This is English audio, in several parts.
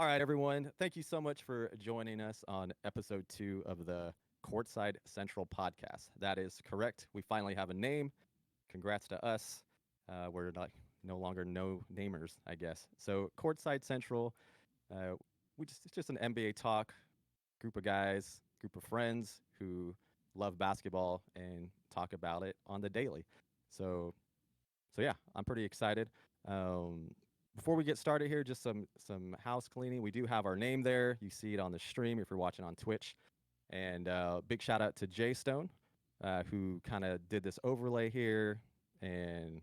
All right, everyone. Thank you so much for joining us on episode 2 of the Courtside Central podcast. That is correct. We finally have a name. Congrats to us. We're not no longer no namers, I guess. So Courtside Central, uh, it's just an NBA talk, group of guys, group of friends who love basketball and talk about it on the daily. So yeah, I'm pretty excited. Um, Before we get started here, just some house cleaning. We do have our name there. You see it on the stream if you're watching on Twitch. And big shout out to Jay Stone, who kind of did this overlay here, and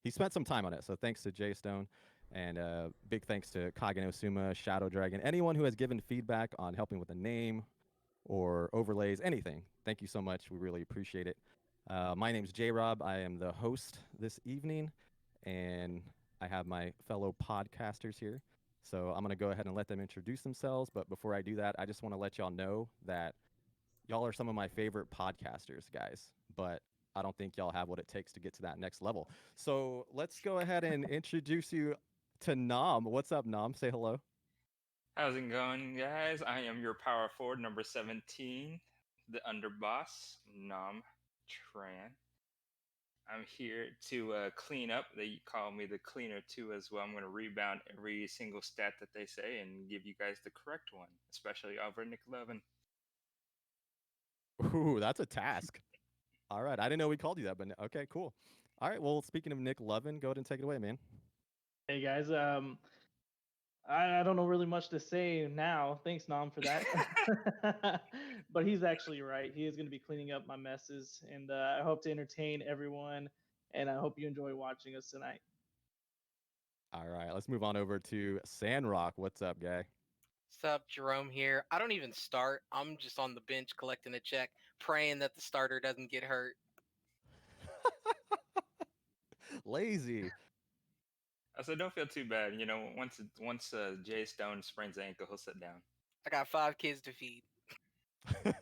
he spent some time on it. So thanks to Jay Stone, and big thanks to Kageno Suma, Shadow Dragon, anyone who has given feedback on helping with the name or overlays, anything. Thank you so much. We really appreciate it. My name's J Rob. I am the host this evening, and I have my fellow podcasters here. So I'm going to go ahead and let them introduce themselves. But before I do that, I just want to let y'all know that y'all are some of my favorite podcasters, guys. But I don't think y'all have what it takes to get to that next level. So let's go ahead and introduce you to Nam. What's up, Nam? Say hello. How's it going, guys? I am your power forward, number 17, the underboss, Nam Tran. I'm here to clean up. They call me the cleaner too as well. I'm going to rebound every single stat that they say and give you guys the correct one, especially over Nick Levin. Ooh, that's a task. All right. I didn't know we called you that, but okay, cool. All right. Well, speaking of Nick Lovin, go ahead and take it away, man. Hey guys, I don't know really much to say now. Thanks, Nam, for that. But he's actually right. He is going to be cleaning up my messes, and I hope to entertain everyone. And I hope you enjoy watching us tonight. All right. Let's move on over to Sandrock. What's up, guy? What's up, Jerome here. I don't even start. I'm just on the bench collecting a check, praying that the starter doesn't get hurt. Lazy. I said, don't feel too bad. You know, once Jay Stone sprains the ankle, he'll sit down. I got 5 kids to feed. 5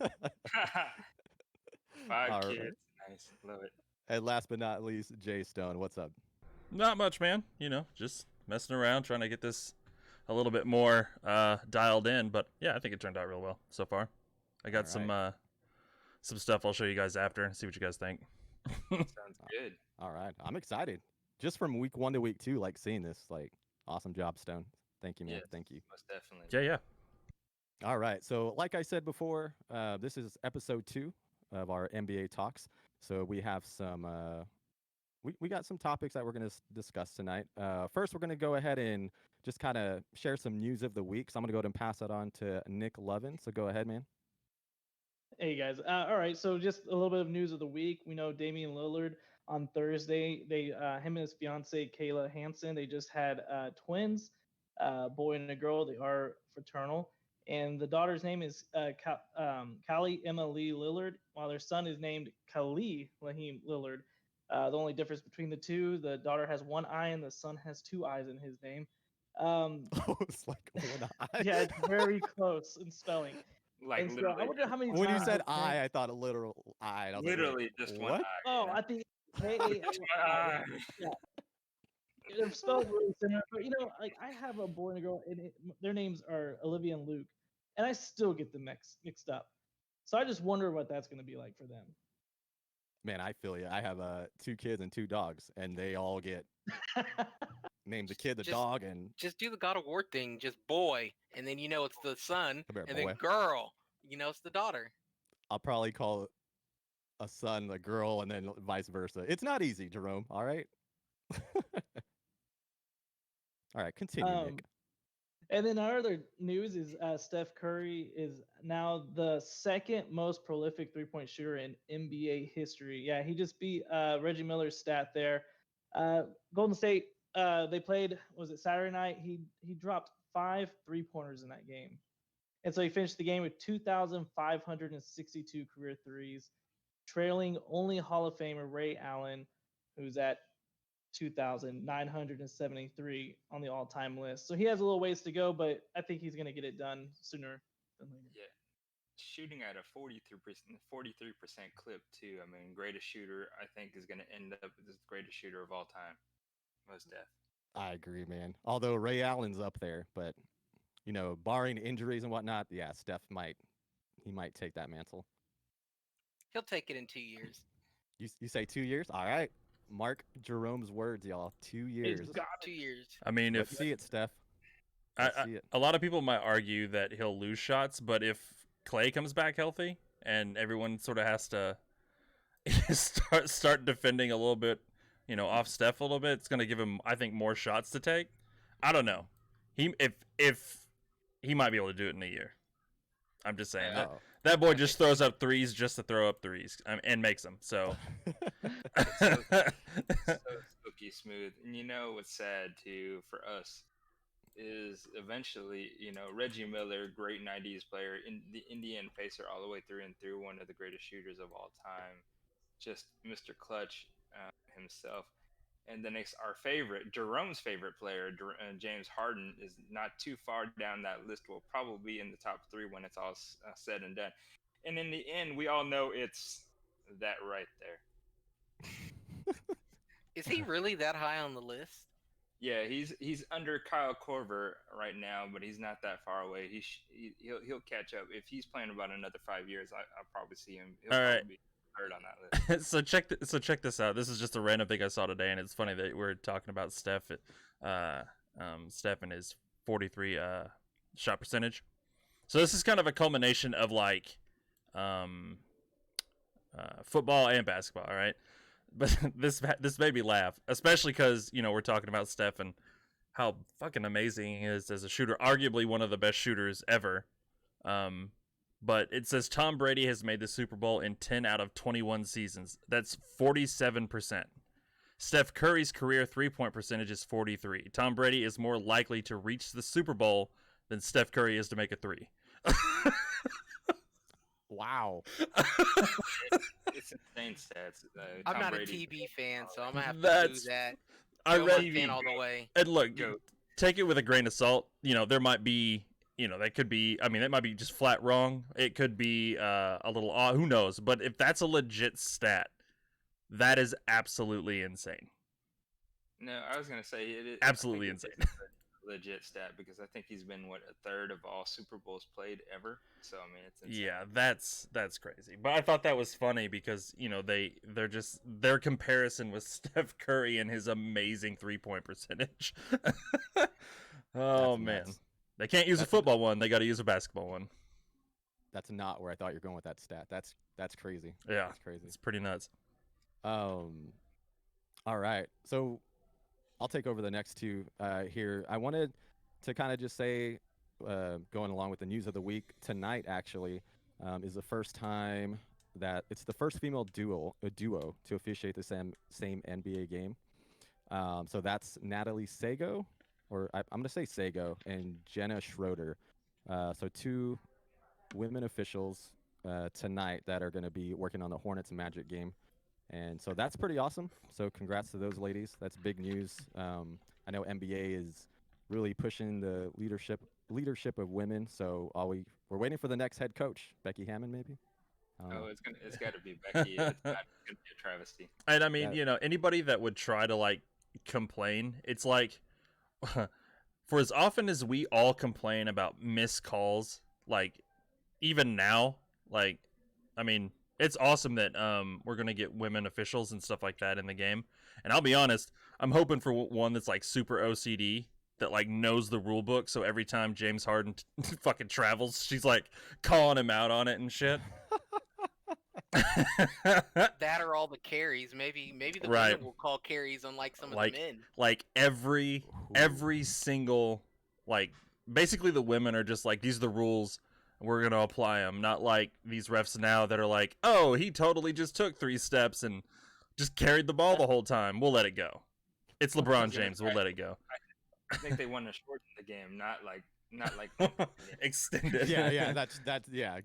All kids. right. Nice. Love it. And last but not least, Jay Stone. What's up? Not much, man. You know, just messing around, trying to get this a little bit more dialed in. But yeah, I think it turned out real well so far. I got some stuff I'll show you guys after and see what you guys think. Sounds good. All right. I'm excited. Just from week 1 to week 2, like seeing this, like awesome job, Stone. Thank you, man. Yes, Thank you. most definitely. Yeah. All right. So, like I said before, this is episode 2 of our NBA talks. So we have some, we got some topics that we're going to discuss tonight. First, we're going to go ahead and just kind of share some news of the week. So I'm going to go ahead and pass that on to Nick Lovin. So go ahead, man. Hey guys. All right. So just a little bit of news of the week. We know Damian Lillard on Thursday. Him and his fiance Kayla Hansen. They just had twins, boy and a girl. They are fraternal, and the daughter's name is Callie Emma Lee Lillard, while their son is named Khalil Lahim Lillard. The only difference between the two, the daughter has 1 eye and the son has 2 eyes in his name. It's like 1 eye. Yeah, it's very close in spelling. Like And so literally, I wonder how many When you times said this eye, thing- I thought a literal eye. And I was literally like, just what? one eye. Oh, you know? I think they One eye. they're spelled really similar. But like I have a boy and a girl, and their names are Olivia and Luke, and I still get them mixed up. So I just wonder what that's going to be like for them. Man, I feel you. I have 2 kids and 2 dogs, and they all get named the kid, the dog, and Just do the God of War thing, just boy, and then it's the son, Come here, and boy. then girl, it's the daughter. I'll probably call a son a girl, and then vice versa. It's not easy, Jerome. All right. All right, continue, Nick. And then our other news is Steph Curry is now the second most prolific three-point shooter in NBA history. Yeah, he just beat Reggie Miller's stat there. Golden State, they played, was it Saturday night? He dropped 5 3-pointers in that game. And so he finished the game with 2,562 career threes, trailing only Hall of Famer Ray Allen, who's at 2,973 on the all-time list. So he has a little ways to go, but I think he's going to get it done sooner than later. Yeah, shooting at a 43% clip too. I mean, greatest shooter I think is going to end up as the greatest shooter of all time. Most def. I agree, man. Although Ray Allen's up there, but barring injuries and whatnot, yeah, Steph might take that mantle. He'll take it in 2 years. You say 2 years? All right. Mark Jerome's words, y'all. 2 years. He's got 2 years. I mean, Let's if see it, Steph. I, Let's see it. a lot of people might argue that he'll lose shots, but if Clay comes back healthy and everyone sort of has to start defending a little bit, off Steph a little bit, it's going to give him, I think, more shots to take. I don't know. If he might be able to do it in a year. I'm just saying that Oh. that boy just throws up threes just to throw up threes and makes them. So So silky smooth. And what's sad too for us is eventually, Reggie Miller, great 90s player, in the Indiana Pacer all the way through and through, one of the greatest shooters of all time, just Mr. Clutch himself. And the next, our favorite, Jerome's favorite player, James Harden, is not too far down that list. Will probably be in the top 3 when it's all said and done. And in the end, we all know it's that right there. Is he really that high on the list? Yeah, he's under Kyle Korver right now, but he's not that far away. He'll catch up if he's playing about another 5 years. I'll probably see him. He'll All probably right. be third on that list. so check this out. This is just a random thing I saw today, and it's funny that we're talking about Steph. Steph and his 43 shot percentage. So this is kind of a culmination of football and basketball. All right, but this made me laugh, especially because we're talking about Steph and how fucking amazing he is as a shooter. Arguably one of the best shooters ever. But it says Tom Brady has made the Super Bowl in 10 out of 21 seasons. That's 47%. Steph Curry's career three-point percentage is 43. Tom Brady is more likely to reach the Super Bowl than Steph Curry is to make a three. Wow. It's insane stats. I'm Tom not Brady, a TB fan, so I'm gonna have to That's- do that. I Joe read, fan all the way. and look, Goat. take it with a grain of salt. There might be, that could be, that might be just flat wrong. It could be a little odd. Who knows? But if that's a legit stat, that is absolutely insane. No, I was gonna say it. Absolutely I think insane. it's a legit stat because I think he's been a third of all Super Bowls played ever. So I mean, it's insane. Yeah, that's crazy. But I thought that was funny because they're just their comparison with Steph Curry and his amazing 3-point percentage. Oh That's man, nuts. they can't use a football one; they got to use a basketball one. That's not where I thought you were going with that stat. That's crazy. Yeah, That's crazy. it's pretty nuts. All right. So I'll take over the next two here. I wanted to kind of just say, going along with the news of the week, tonight actually is the first time that it's the first female duo to officiate the same NBA game. So that's Natalie Sago, or I'm going to say Sago, and Jenna Schroeder. So 2 women officials tonight that are going to be working on the Hornets Magic game. And so that's pretty awesome. So congrats to those ladies. That's big news. I know NBA is really pushing the leadership of women. So we're waiting for the next head coach, Becky Hammond, maybe. Oh, it's got to be Becky. It's not gonna be a travesty. And I mean, Yeah. anybody that would try to complain, it's like, for as often as we all complain about missed calls, even now, I mean, it's awesome that we're gonna get women officials and stuff like that in the game. And I'll be honest, I'm hoping for one that's super OCD that knows the rule book. So every time James Harden fucking travels, she's calling him out on it and shit. That or all the carries. Maybe the Right. women will call carries unlike some of the men. Every single basically the women are just these are the rules, we're gonna apply them, not like these refs now that are oh, he totally just took 3 steps and just carried the ball the whole time, we'll let it go. It's LeBron James, we'll let it go. I think they want to shorten the game, not like Extended. Yeah, that's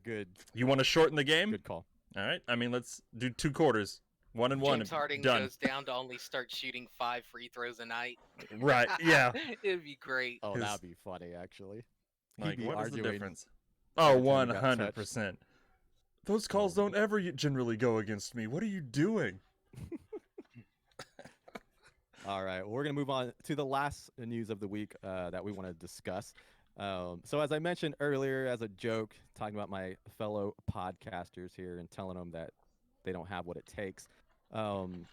good. You want to shorten the game? Good call. All right, I mean, let's do 2 quarters, 1 and 1. James Harden done. goes down to only start shooting 5 free throws a night. Right, yeah. It'd be great. Oh, His- that'd be funny actually. He'd be What is the arguing difference? Oh, every time he got 100%. Those calls don't ever generally go against me. What are you doing? All right, well, we're going to move on to the last news of the week that we want to discuss. So as I mentioned earlier, as a joke, talking about my fellow podcasters here and telling them that they don't have what it takes. Um,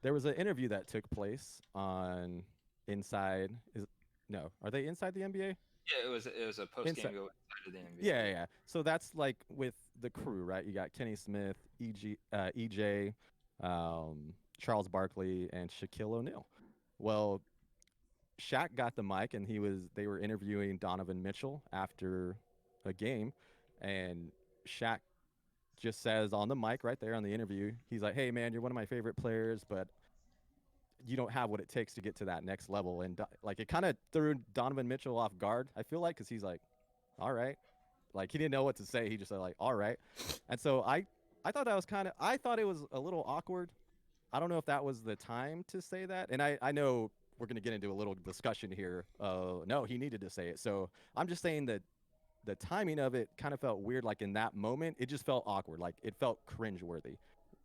there was an interview that took place on Inside. Is no, are they Inside the NBA? Yeah, it was a post game Inside. go inside of the NBA. Yeah, yeah. So that's like with the crew, right? You got Kenny Smith, EJ, Charles Barkley, and Shaquille O'Neal. Well, Shaq got the mic, and they were interviewing Donovan Mitchell after a game, and Shaq just says on the mic right there on the interview, he's like, "Hey man, you're one of my favorite players, but you don't have what it takes to get to that next level." And like it kind of threw Donovan Mitchell off guard. I feel like because he's like, "All right," like he didn't know what to say. He just said like, "All right," and so I thought that was I thought it was a little awkward. I don't know if that was the time to say that, and I know we're gonna get into a little discussion here. No, he needed to say it. So I'm just saying that the timing of it kind of felt weird. Like in that moment, it just felt awkward. Like it felt cringeworthy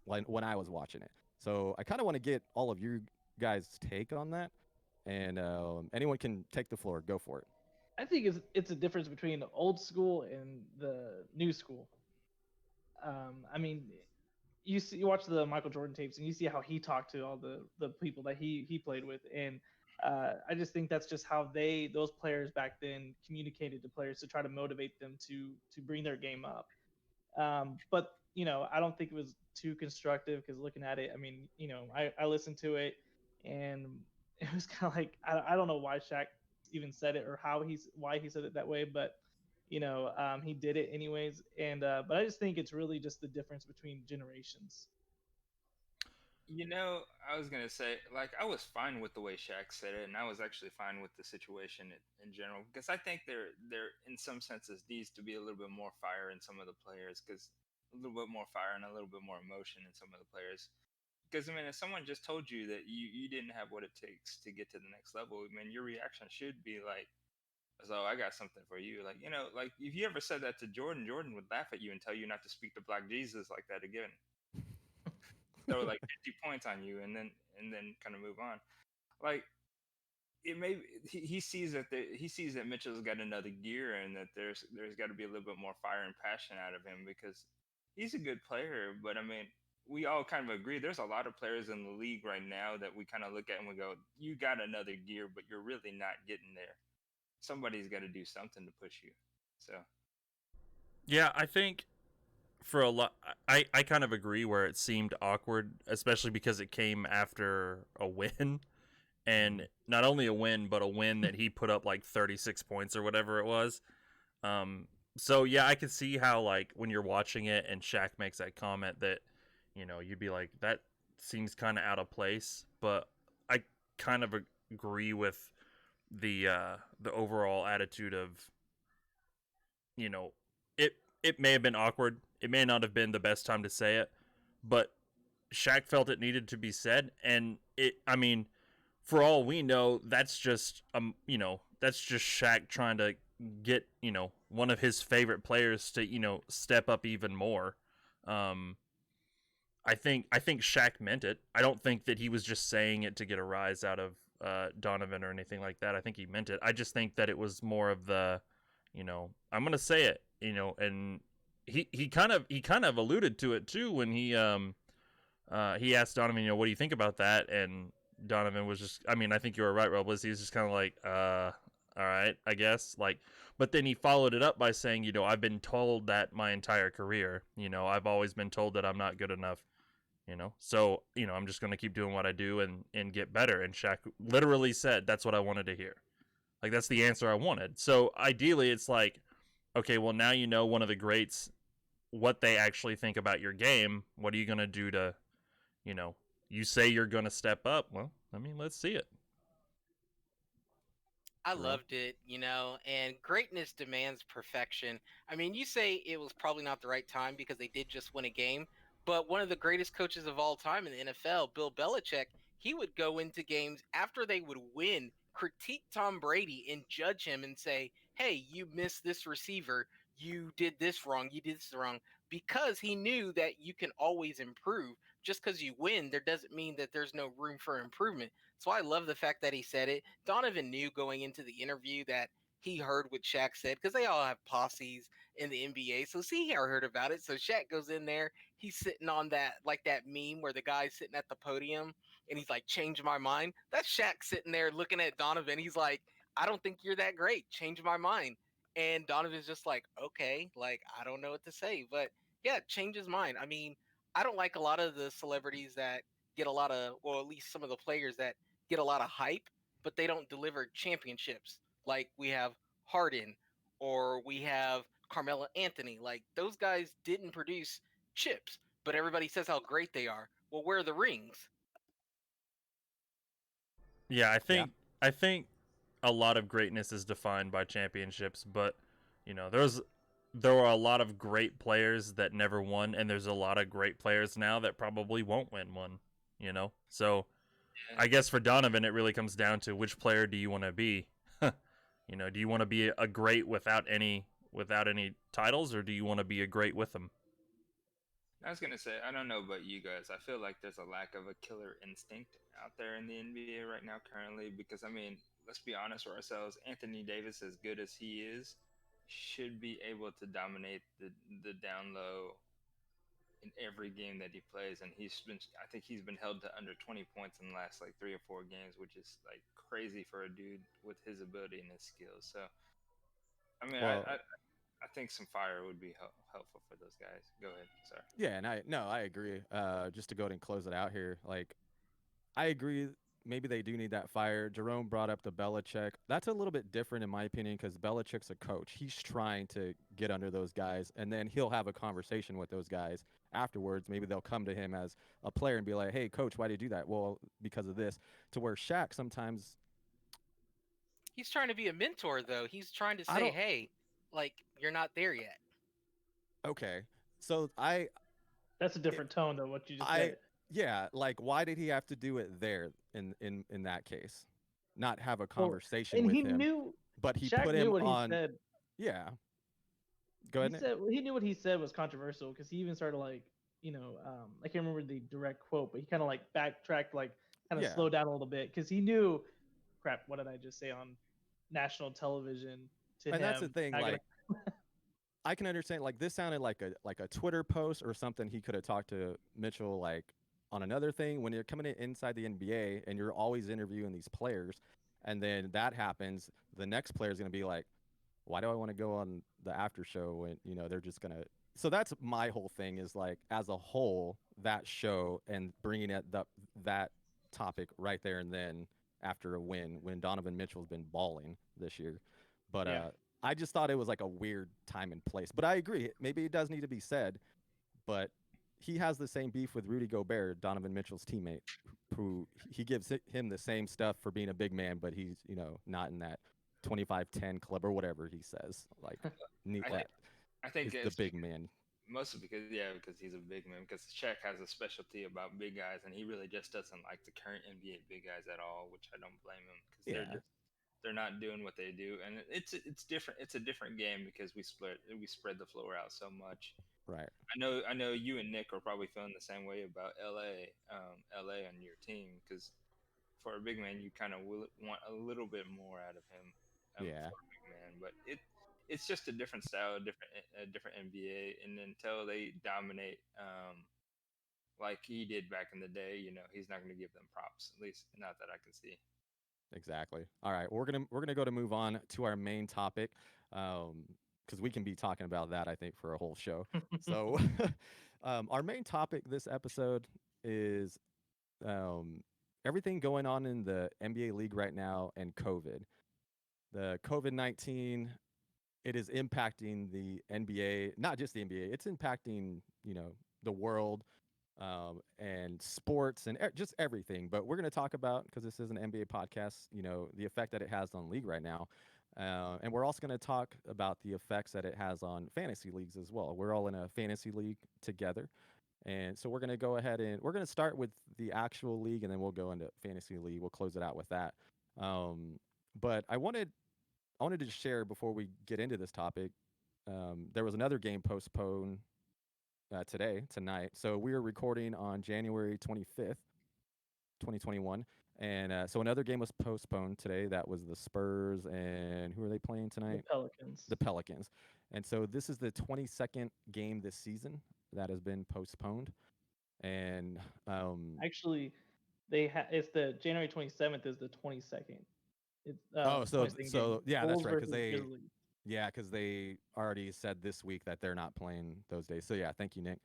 when I was watching it. So I kind of want to get all of you guys' take on that, and anyone can take the floor. Go for it. I think it's a difference between the old school and the new school. I mean, you watch the Michael Jordan tapes and you see how he talked to all the people that he played with, and I just think that's just how those players back then communicated to players to try to motivate them to bring their game up. But I don't think it was too constructive because looking at it, I mean, I listened to it and it was kind of like I don't know why Shaq even said it or why he said it that way, but he did it anyways. And but I just think it's really just the difference between generations. I was gonna say, like, I was fine with the way Shaq said it, and I was actually fine with the situation in general because I think there in some senses needs to be a little bit more fire in some of the players, because a little bit more fire and a little bit more emotion in some of the players. Because I mean, if someone just told you that you didn't have what it takes to get to the next level, I mean, your reaction should be like, "So I got something for you." Like like if you ever said that to Jordan, Jordan would laugh at you and tell you not to speak to Black Jesus like that again. Throw like 50 points on you and then kind of move on. Like it may he sees that he sees that Mitchell's got another gear and that there's got to be a little bit more fire and passion out of him because he's a good player. But I mean, we all kind of agree there's a lot of players in the league right now that we kind of look at and we go, you got another gear, but you're really not getting there. Somebody's got to do something to push you. So Yeah, I think for a lot, I kind of agree where it seemed awkward, especially because it came after a win. And not only a win, but a win that he put up like 36 points or whatever it was. So yeah, I could see how like when you're watching it and Shaq makes that comment that, you'd be like, that seems kind of out of place. But I kind of agree with the overall attitude of, it it may have been awkward. It may not have been the best time to say it, but Shaq felt it needed to be said, and I mean, for all we know, that's just that's just Shaq trying to get one of his favorite players to step up even more. I think Shaq meant it. I don't think that he was just saying it to get a rise out of Donovan or anything like that. I think he meant it. I just think that it was more of the, I'm gonna say it, and he kind of alluded to it too when he asked Donovan, what do you think about that? And Donovan was just, I mean, I think you were right, Robles. He was just kind of like, all right, I guess. Like, but then he followed it up by saying, I've been told that my entire career. I've always been told that I'm not good enough. So I'm just gonna keep doing what I do and get better. And Shaq literally said, "That's what I wanted to hear. Like that's the answer I wanted." So ideally, it's like, okay, well now one of the greats what they actually think about your game. What are you gonna do to, you say you're gonna step up? Well, I mean, let's see it. I Jerome? loved it, and greatness demands perfection. I mean, you say it was probably not the right time because they did just win a game, but one of the greatest coaches of all time in the NFL, Bill Belichick, he would go into games after they would win, critique Tom Brady and judge him and say, hey, you missed this receiver. You did this wrong. You did this wrong. Because he knew that you can always improve. Just because you win, there doesn't mean that there's no room for improvement. So I love the fact that he said it. Donovan knew going into the interview that he heard what Shaq said because they all have posses in the NBA. So see, he heard about it. So Shaq goes in there. He's sitting on that like that meme where the guy's sitting at the podium and he's like, "Change my mind." That's Shaq sitting there looking at Donovan. He's like, "I don't think you're that great. Change my mind." And Donovan's just like, "Okay, like I don't know what to say." But yeah, change his mind. I mean, I don't like a lot of the celebrities that get a lot of, well, at least some of the players that get a lot of hype, but they don't deliver championships. Like we have Harden or we have Carmelo Anthony. Like those guys didn't produce chips, but everybody says how great they are. Well, where are the rings? Yeah, Yeah. I think a lot of greatness is defined by championships, but there were a lot of great players that never won, and there's a lot of great players now that probably won't win one. So Yeah. I guess for Donovan, it really comes down to which player do you want to be. Do you want to be a great without any titles, or do you want to be a great with them? I was gonna say, I don't know about you guys. I feel like there's a lack of a killer instinct out there in the NBA right now, currently. Because I mean, let's be honest with ourselves. Anthony Davis, as good as he is, should be able to dominate the down low in every game that he plays. And I think he's been held to under 20 points in the last like 3 or 4 games, which is like crazy for a dude with his ability and his skills. So I mean, Well, I think some fire would be helpful for those guys. Go ahead. Sorry. yeah, and I agree. Just to go ahead and close it out here, like I agree. Maybe they do need that fire. Jerome brought up the Belichick. That's a little bit different in my opinion because Belichick's a coach. He's trying to get under those guys, and then he'll have a conversation with those guys afterwards. Maybe they'll come to him as a player and be like, "Hey, coach, why did you do that?" Well, because of this. To where Shaq sometimes He's trying to be a mentor, though. He's trying to I say, don't. hey, like, you're not there yet. Okay, so That's a different tone than what you just I said. yeah, like why did he have to do it there in that case? Not have a Well, conversation and with he him, knew but he Shaq put knew him what he on. said. Yeah, go He ahead, Nick. said he knew what he said was controversial because he even started like I can't remember the direct quote, but he kind of like backtracked, like kind of Yeah, slowed down a little bit because he knew, crap, what did I just say on national television to and that's the him? thing. Not gonna. Like I can understand. Like this sounded like a Twitter post or something. He could have talked to Mitchell like on another thing. When you're coming in inside the NBA and you're always interviewing these players, and then that happens, the next player is going to be like, why do I want to go on the after show when they're just gonna. So that's my whole thing is like as a whole that show and bringing it that topic right there and then after a win when Donovan Mitchell's been balling this year, but Yeah. I just thought it was like a weird time and place. But I agree, maybe it does need to be said. But he has the same beef with Rudy Gobert, Donovan Mitchell's teammate, who he gives him the same stuff for being a big man, but he's not in that 25-10 club or whatever he says. Like I that think I think is the it's big man. mostly because he's a big man. Because Shaq has a specialty about big guys, and he really just doesn't like the current NBA big guys at all, which I don't blame him because Yeah, they're not doing what they do, and it's different. It's a different game because we spread the floor out so much. right. I know you and Nick are probably feeling the same way about LA on your team because for a big man, you kind of will want a little bit more out of him Yeah, for a big man. But it's just a different style, a different NBA. And until they dominate, like he did back in the day, he's not going to give them props. At least not that I can see. exactly. All right, we're gonna go to move on to our main topic, because we can be talking about that I think for a whole show. So, our main topic this episode is um, everything going on in the NBA league right now and COVID. The COVID-19, it is impacting the NBA, not just the NBA. It's impacting the world and sports and just everything. But we're going to talk about, because this is an NBA podcast, the effect that it has on league right now. And we're also going to talk about the effects that it has on fantasy leagues as well. We're all in a fantasy league together. And so we're going to go ahead and we're going to start with the actual league and then we'll go into fantasy league. We'll close it out with that. Um, but I wanted to share before we get into this topic. There was another game postponed tonight. So we are recording on January 25th, 2021. And so another game was postponed today. That was the Spurs and who are they playing The tonight? Pelicans. The Pelicans. And so this is the 22nd game this season that has been postponed. And Actually, it's the January 27th is the 22nd. It's oh, so 22nd so game. yeah, that's Bulls right. Because versus they Grizzlies. yeah, because they already said this week that they're not playing those days. So yeah, thank you, Nick.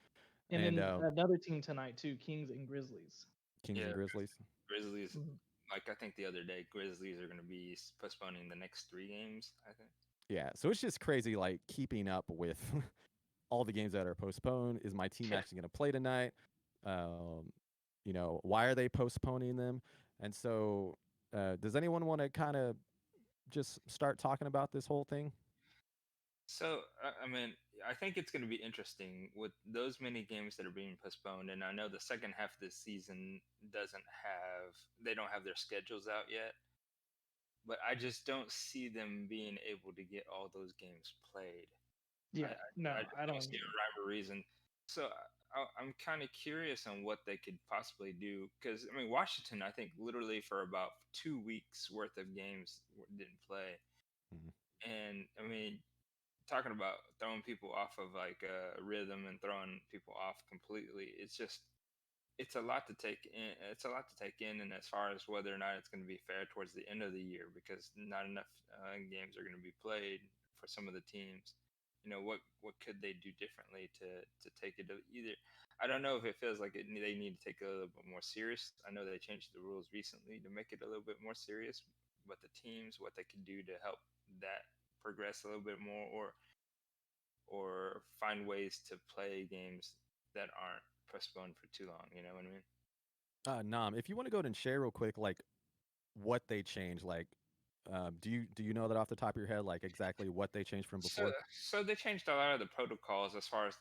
And And then another team tonight too, Kings and Grizzlies. Kings Yeah, and Grizzlies. Grizzlies, Mhm. like I think the other day, Grizzlies are going to be postponing the next 3 games, I think. Yeah, so it's just crazy, like keeping up with all the games that are postponed. Is my team Yeah. actually going to play tonight? Why are they postponing them? And so, does anyone want to kind of just start talking about this whole thing? So, I mean, I think it's going to be interesting with those many games that are being postponed. And I know the second half of this season they don't have their schedules out yet. But I just don't see them being able to get all those games played. Yeah, no, I just I don't don't. see a rhyme or reason. So I'm kind of curious on what they could possibly do. Because, I mean, Washington, I think literally for about 2 weeks worth of games didn't play. Mhm. And, I mean, talking about throwing people off of like a rhythm and throwing people off completely, it's a lot to take in. It's a lot to take in, and as far as whether or not it's going to be fair towards the end of the year, because not enough games are going to be played for some of the teams. What could they do differently to take it either? I don't know if it feels like they need to take it a little bit more serious. I know they changed the rules recently to make it a little bit more serious, but the teams, what they can do to help that progress a little bit more, or find ways to play games that aren't postponed for too long. You know what I mean? Nam, if you want to go ahead and share real quick, like what they changed, like, do you know that off the top of your head, like exactly what they changed from So, before? so they changed a lot of the protocols as far as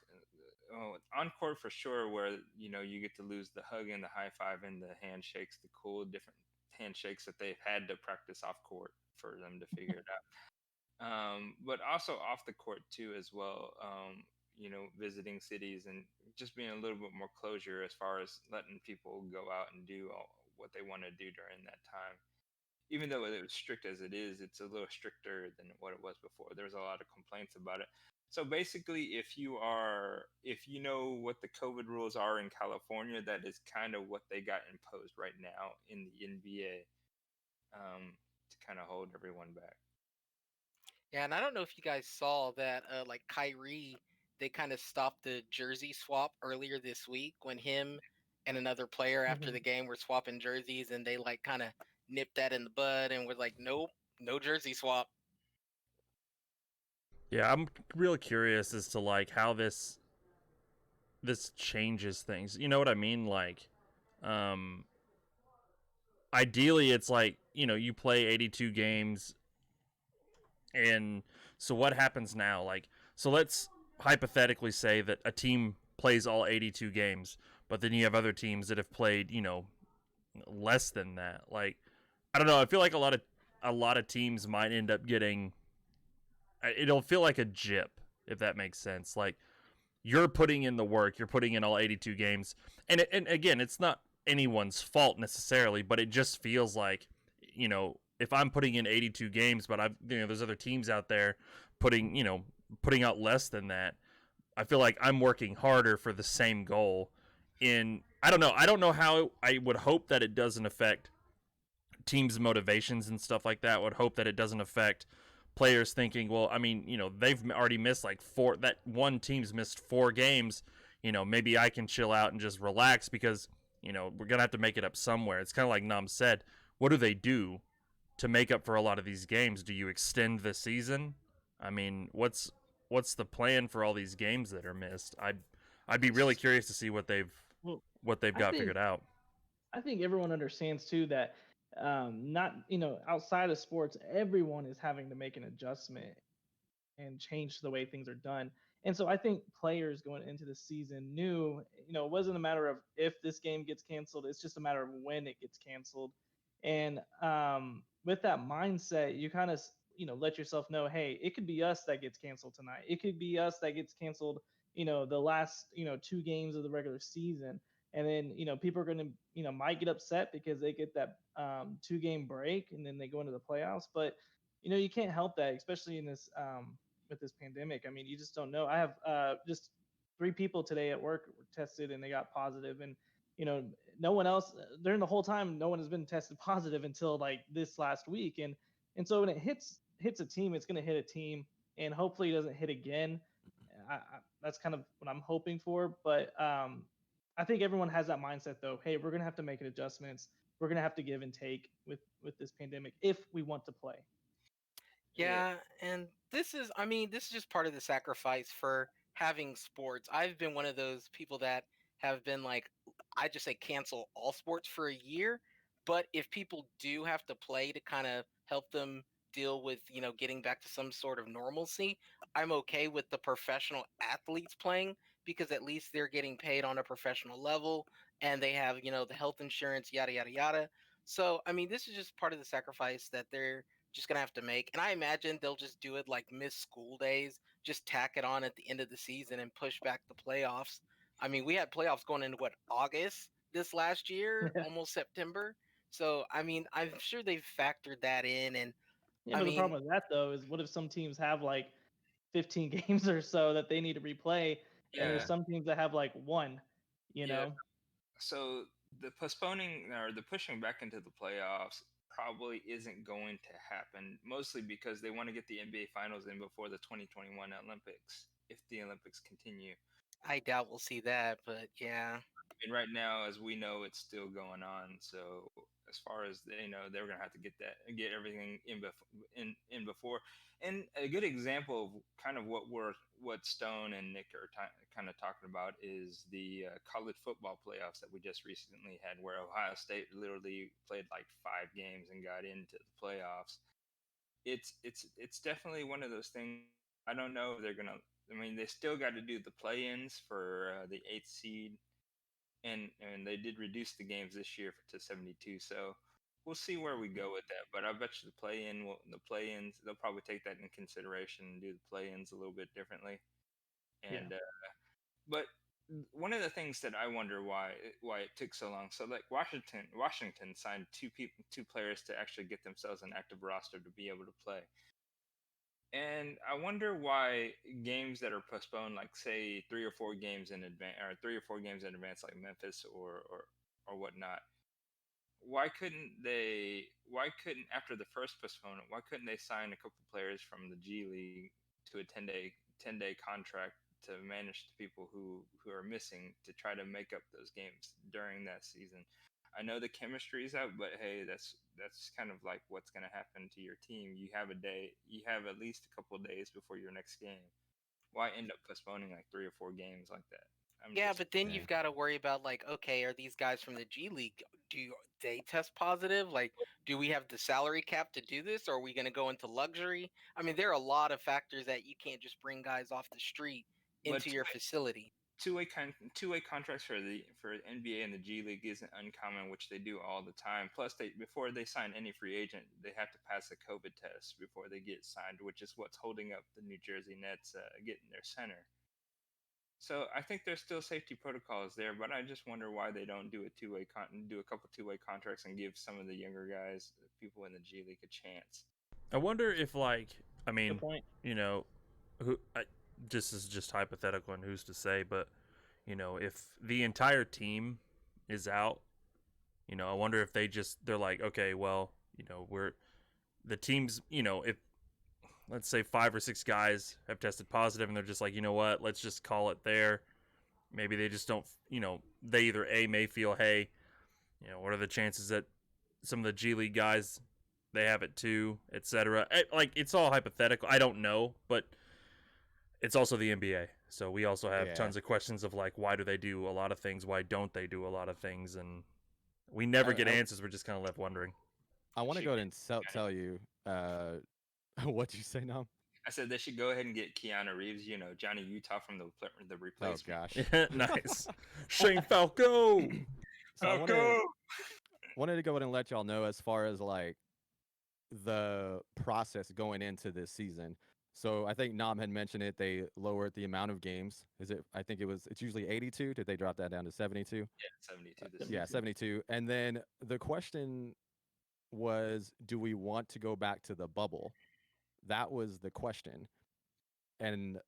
on court for sure, where you get to lose the hug and the high five and the handshakes, the cool different handshakes that they've had to practice off court for them to figure it out. But also off the court too as well. Visiting cities and just being a little bit more closure as far as letting people go out and do what they want to do during that time. Even though it was strict as it is, it's a little stricter than what it was before. There's a lot of complaints about it. So basically, if you know what the COVID rules are in California, that is kind of what they got imposed right now in the NBA, to kind of hold everyone back. Yeah, and I don't know if you guys saw that, like Kyrie, they kind of stopped the jersey swap earlier this week when him and another player after Mhm. the game were swapping jerseys, and they like kind of nipped that in the bud and were like, nope, no jersey swap. Yeah, I'm real curious as to like how this changes things. You know what I mean? Like, um, ideally, it's like you play 82 games, and so what happens now? Like, so let's hypothetically say that a team plays all 82 games, but then you have other teams that have played less than that. Like, I don't know. I feel like a lot of teams might end up getting. It'll feel like a jip if that makes sense. Like you're putting in the work, you're putting in all 82 games, and again, it's not anyone's fault necessarily, but it just feels like if I'm putting in 82 games, but there's other teams out there putting out less than that. I feel like I'm working harder for the same goal. I don't know. I don't know how. I would hope that it doesn't affect teams' motivations and stuff like that. Would hope that it doesn't affect players thinking, well, I mean, they've already missed like four. That one team's missed 4 games. Maybe I can chill out and just relax because we're gonna have to make it up somewhere. It's kind of like Nam said. What do they do to make up for a lot of these games? Do you extend the season? I mean, what's the plan for all these games that are missed? I'd be really curious to see what they've Well, what they've I got think figured out. I think everyone understands too that not outside of sports, everyone is having to make an adjustment and change the way things are done. And so I think players going into the season knew, it wasn't a matter of if this game gets canceled, it's just a matter of when it gets canceled. And with that mindset, you kind of, let yourself know, hey, it could be us that gets canceled tonight. It could be us that gets canceled, the last, 2 games of the regular season. and then people are going to might get upset because they get that 2 game break and then they go into the playoffs. But you can't help that, especially in this with this pandemic. I mean, you just don't know. I have just 3 people today at work were tested and they got positive, and no one else during the whole time, no one has been tested positive until like this last week. And so when it hits a team, it's going to hit a team, and hopefully it doesn't hit again. That's kind of what I'm hoping for. But I think everyone has that mindset though. Hey, we're going to have to make adjustments. We're going to have to give and take with this pandemic if we want to play. Yeah, and I mean, this is just part of the sacrifice for having sports. I've been one of those people that have been like, I just say cancel all sports for a year. But if people do have to play to kind of help them deal with, getting back to some sort of normalcy, I'm okay with the professional athletes playing because at least they're getting paid on a professional level and they have, the health insurance, yada, yada, yada. So, I mean, this is just part of the sacrifice that they're just gonna have to make. And I imagine they'll just do it like miss school days, just tack it on at the end of the season and push back the playoffs. I mean, we had playoffs going into what, August this last year, Yeah, almost September. So I mean, I'm sure they've factored that in. And yeah. I But the mean, problem with that though is, what if some teams have like 15 games or so that they need to replay, and there's Yeah, some teams that have like one. You yeah. know. So the postponing or the pushing back into the playoffs probably isn't going to happen, mostly because they want to get the NBA Finals in before the 2021 Olympics, if the Olympics continue. I doubt we'll see that, but yeah. And right now, as we know, it's still going on. So as far as they know, they're gonna have to get everything in before. And a good example of kind of what Stone and Nick are kind of talking about is the college football playoffs that we just recently had, where Ohio State literally played like 5 games and got into the playoffs. It's definitely one of those things. I don't know if they're gonna. I mean, they still got to do the play-ins for the 8th seed, and they did reduce the games this year to 72. So we'll see where we go with that. But I bet you the play-ins, they'll probably take that in consideration and do the play-ins a little bit differently. Yeah. And but one of the things that I wonder why it took so long. So like Washington signed 2 players to actually get themselves an active roster to be able to play. And I wonder why games that are postponed, like say 3 or 4 games in advance, or 3 or 4 games in advance, like Memphis or whatnot, why couldn't they? Why couldn't after the first postponement? Why couldn't they sign a couple players from the G League to a 10-day contract to manage the people who are missing to try to make up those games during that season? I know the chemistry is out, but hey, that's kind of like what's going to happen to your team. You have at least a couple of days before your next game. Why end up postponing like 3 or 4 games like that? I'm Yeah, just but then Yeah. you've got to worry about like, okay, are these guys from the G League? Do they test positive? Like, do we have the salary cap to do this, or are we going to go into luxury? I mean, there are a lot of factors that you can't just bring guys off the street but into your facility. two-way contracts for NBA and the G League isn't uncommon, which they do all the time. Plus, they before they sign any free agent, they have to pass a COVID test before they get signed, which is what's holding up the New Jersey Nets getting their center. So I think there's still safety protocols there, but I just wonder why they don't do a couple two-way contracts and give some of the younger guys, people in the G League, a chance. I wonder if, like, I mean, Good point. you know, this is just hypothetical and who's to say, but, if the entire team is out, I wonder if they're like, okay, well, the team's, if, let's say 5 or 6 guys have tested positive and they're just like, you know what, let's just call it there. Maybe they just don't, they either may feel, hey, what are the chances that some of the G League guys, they have it too, etc. Like, it's all hypothetical. I don't know, but it's also the NBA. So we also have Yeah. tons of questions of like, why do they do a lot of things? Why don't they do a lot of things? And we never get I answers. We're just kind of left wondering. I want to Should go ahead get and tell you what you say now. I said they should go ahead and get Keanu Reeves, Johnny Utah from the Oh replacement. gosh. Nice. Shane Falco. So I wanted to go ahead and let y'all know as far as like the process going into this season. So I think Nam had mentioned it. They lowered the amount of games. Is it? I think it's usually 82. Did they drop that down to 72? Yeah, 72 this Yeah, year. 72. And then the question was, do we want to go back to the bubble? That was the question. And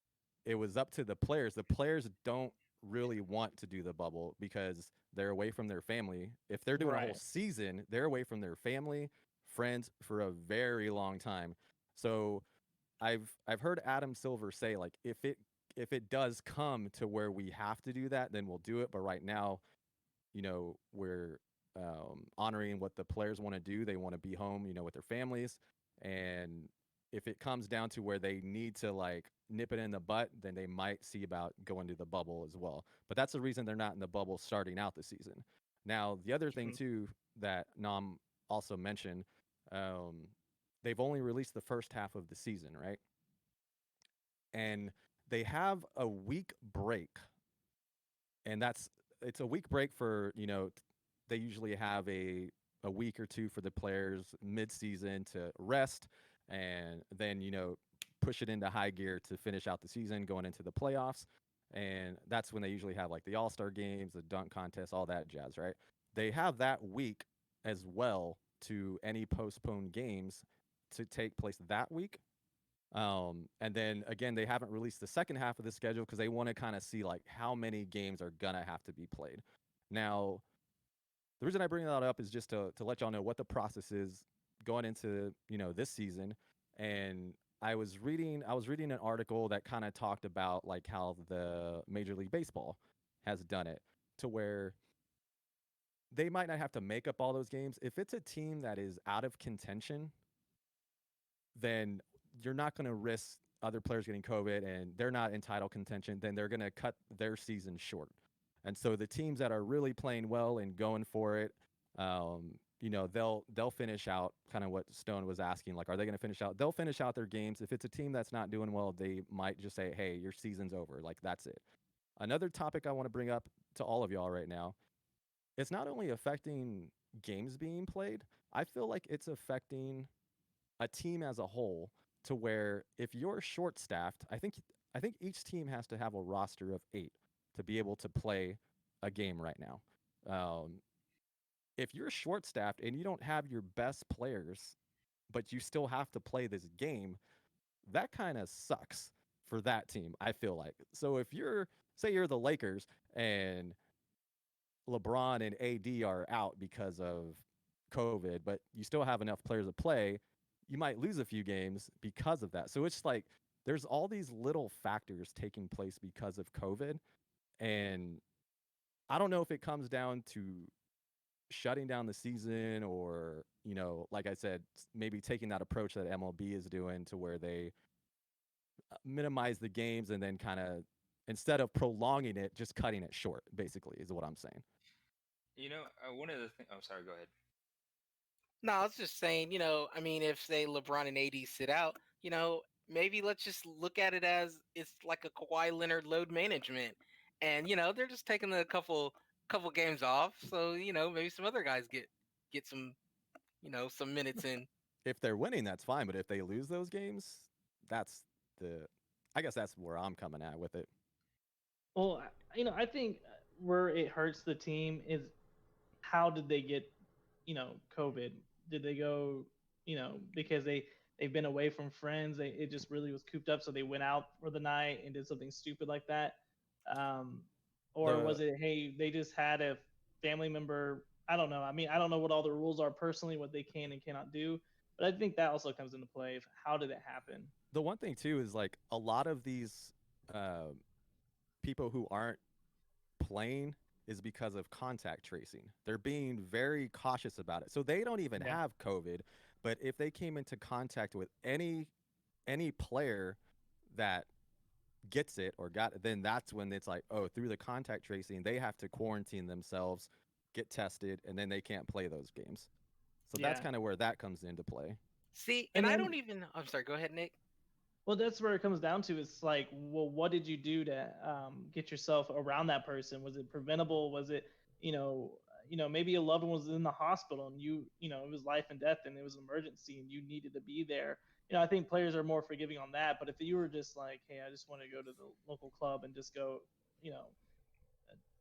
it was up to the players. The players don't really want to do the bubble because they're away from their family. If they're doing a whole Right. season, they're away from their family, friends for a very long time. So I've heard Adam Silver say like if it does come to where we have to do that, then we'll do it. But right now, we're honoring what the players want to do. They want to be home, with their families. And if it comes down to where they need to like nip it in the butt, then they might see about going to the bubble as well. But that's the reason they're not in the bubble starting out the season. Now, the other thing True. too that Nam also mentioned, they've only released the first half of the season, right? And they have a week break, and it's a week break for they usually have a week or two for the players mid-season to rest, and then push it into high gear to finish out the season going into the playoffs. And that's when they usually have like the all-star games, the dunk contest, all that jazz, right? They have that week as well to any postponed games to take place that week. And then again, they haven't released the second half of the schedule because they want to kind of see like how many games are gonna have to be played. Now, the reason I bring that up is just to let y'all know what the process is going into this season. And I was reading an article that kind of talked about like how the Major League Baseball has done it to where they might not have to make up all those games if it's a team that is out of contention, then you're not going to risk other players getting COVID and they're not in title contention, then they're going to cut their season short. And so the teams that are really playing well and going for it, they'll finish out kind of what Stone was asking. Like, are they going to finish out? They'll finish out their games. If it's a team that's not doing well, they might just say, "Hey, your season's over." Like that's it. Another topic I want to bring up to all of y'all right now. It's not only affecting games being played. I feel like it's affecting a team as a whole to where if you're short staffed, I think each team has to have a roster of 8 to be able to play a game right now. Um, if you're short staffed and you don't have your best players, but you still have to play this game, that kind of sucks for that team, I feel like. So if say you're the Lakers and LeBron and AD are out because of COVID, but you still have enough players to play, you might lose a few games because of that. So it's like there's all these little factors taking place because of COVID. And I don't know if it comes down to shutting down the season or, like I said, maybe taking that approach that MLB is doing to where they minimize the games and then kind of instead of prolonging it, just cutting it short, basically, is what I'm saying. One of the things. Oh, sorry. Go ahead. No, I was just saying, I mean, if say LeBron and AD sit out, maybe let's just look at it as it's like a Kawhi Leonard load management, and they're just taking a couple games off, so maybe some other guys get some minutes in. If they're winning, that's fine. But if they lose those games, that's the. I guess that's where I'm coming at with it. Well, I think where it hurts the team is how did they get, COVID? Did they go, because they've been away from friends? It just really was cooped up, so they went out for the night and did something stupid like that. Um, or The was it, hey, they just had a family member? I don't know. I mean, I don't know what all the rules are personally, what they can and cannot do, but I think that also comes into play. How did it happen? the one thing too is like a lot of these uh, people who aren't playing is because of contact tracing. They're being very cautious about it. So they don't even Yeah. have COVID, but if they came into contact with any player that gets it or got it, then that's when it's like, oh, through the contact tracing, they have to quarantine themselves, get tested, and then they can't play those games. So that's Yeah. kind of where that comes into play. See, And and I then, don't even. I'm sorry. Go ahead, Nick. well, that's where it comes down to. It's like, well, what did you do to get yourself around that person? Was it preventable? Was it, maybe a loved one was in the hospital and it was life and death and it was an emergency and you needed to be there. I think players are more forgiving on that. But if you were just like, hey, I just want to go to the local club and just go, you know,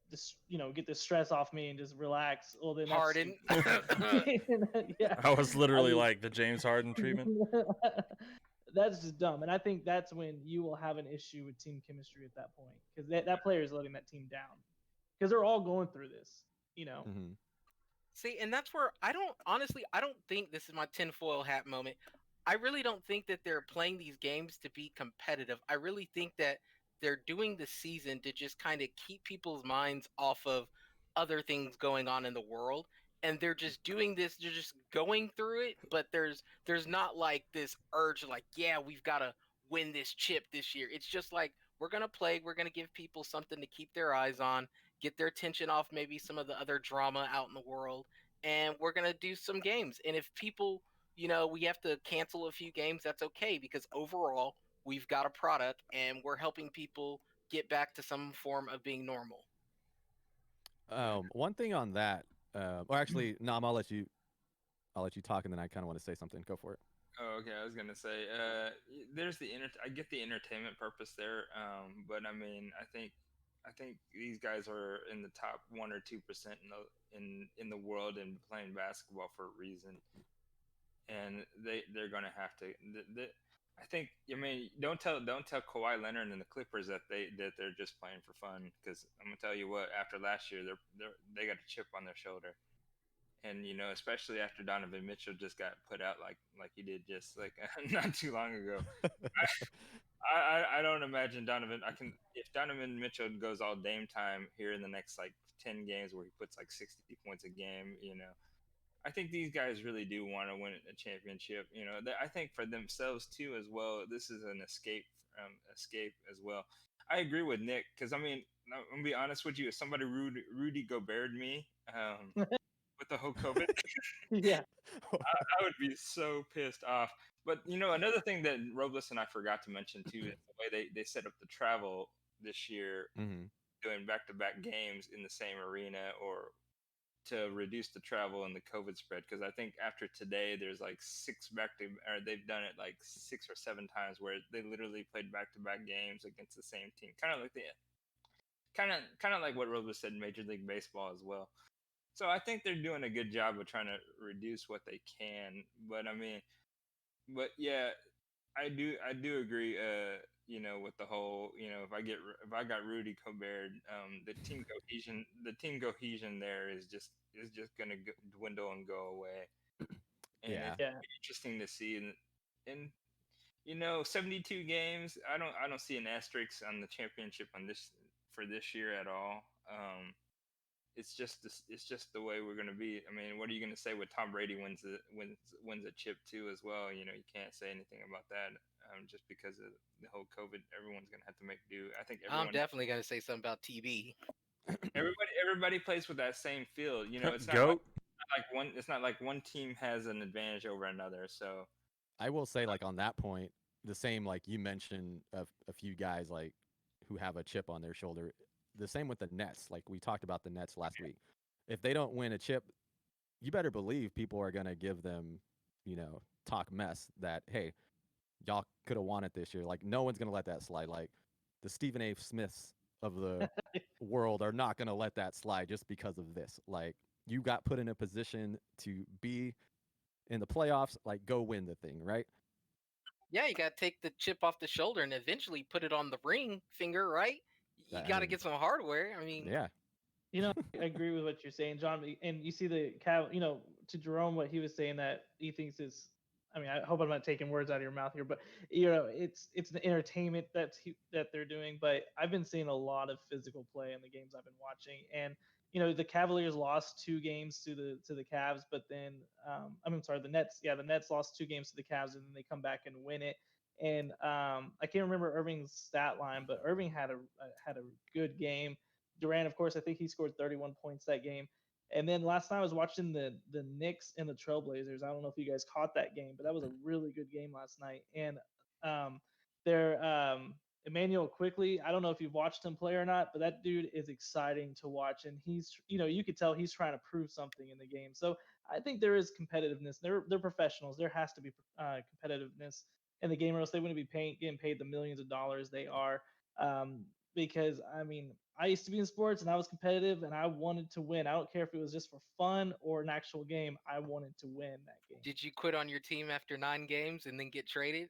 just get the stress off me and just relax, well then that's Harden. stupid. Yeah, I was I literally mean, like the James Harden treatment. that's just dumb. And I think that's when you will have an issue with team chemistry at that point because that player is letting that team down because they're all going through this. Hmm. See, and that's where I don't think this is my tinfoil hat moment. I really don't think that they're playing these games to be competitive. I really think that they're doing the season to just kind of keep people's minds off of other things going on in the world. And they're just doing this, they're just going through it, but there's not like this urge like, yeah, we've got to win this chip this year. It's just like we're going to play, we're going to give people something to keep their eyes on, get their attention off maybe some of the other drama out in the world, and we're going to do some games. And if people, we have to cancel a few games, that's okay because overall, we've got a product and we're helping people get back to some form of being normal. One thing on that, or actually, Nam, I'll let you talk, and then I kind of want to say something. Go for it. Oh, okay. I was gonna say, there's I get the entertainment purpose there, but I mean, I think these guys are in the top 1 or 2% in the world and playing basketball for a reason, and they're gonna have to. I think. I mean, don't tell Kawhi Leonard and the Clippers that they're just playing for fun, because I'm gonna tell you what. After last year, they got a chip on their shoulder, and especially after Donovan Mitchell just got put out like he did just like not too long ago. I don't imagine Donovan. If Donovan Mitchell goes all Dame time here in the next like 10 games where he puts like 60 points a game. I think these guys really do want to win a championship. I think for themselves too as well. This is an escape as well. I agree with Nick because I mean I'm gonna be honest with you. If somebody Rudy Gobert me, with the whole COVID, Yeah. I would be so pissed off. But another thing that Robles and I forgot to mention too is the way they set up the travel this year, Hmm. doing back-to-back games in the same arena, or to reduce the travel and the COVID spread. Because I think after today, there's like or they've done it like 6 or 7 times where they literally played back-to-back games against the same team, kind of like what Robles said in Major League Baseball as well. So I think they're doing a good job of trying to reduce what they can. But I mean, but yeah, I do agree. With the whole, if I got Rudy Gobert, the team cohesion there is just gonna dwindle and go away, and Yeah. it's Yeah. interesting to see. And 72 games. I don't see an asterisk on the championship for this year at all. It's just the way we're gonna be. I mean, what are you gonna say when Tom Brady wins a chip too as well? You can't say anything about that. Just because of the whole COVID, everyone's gonna have to make do. I think I'm definitely going to say something about TB. everybody plays with that same field. It's not Goat. like one. It's not like one team has an advantage over another. So I will say, like on that point, the same like you mentioned a few guys like who have a chip on their shoulder. The same with the Nets. Like we talked about the Nets last week. If they don't win a chip, you better believe people are gonna give them, talk mess that hey, y'all could have won it this year. Like no one's gonna let that slide. Like the Stephen A. Smiths of the world are not gonna let that slide just because of this. Like you got put in a position to be in the playoffs. Like go win the thing, right? Yeah, you got to take the chip off the shoulder and eventually put it on the ring finger, right? You I got to mean, get some hardware. I mean, yeah, I agree with what you're saying, John. And you see the to Jerome, what he was saying that he thinks is. I mean, I hope I'm not taking words out of your mouth here, but it's the entertainment that they're doing. But I've been seeing a lot of physical play in the games I've been watching, and the Cavaliers lost 2 games to the Cavs, but then I'm sorry, the Nets. Yeah, the Nets lost 2 games to the Cavs, and then they come back and win it. And I can't remember Irving's stat line, but Irving had a good game. Durant, of course, I think he scored 31 points that game. And then last night I was watching the Knicks and the Trailblazers. I don't know if you guys caught that game, but that was a really good game last night. And um, their Emmanuel Quickly. I don't know if you've watched him play or not, but that dude is exciting to watch, and he's, you could tell he's trying to prove something in the game. So I think there is competitiveness. They're professionals. There has to be competitiveness in the game, or else they wouldn't be getting paid the millions of dollars they are. Because I mean, I used to be in sports and I was competitive and I wanted to win. I don't care if it was just for fun or an actual game. I wanted to win that game. Did you quit on your team after 9 games and then get traded?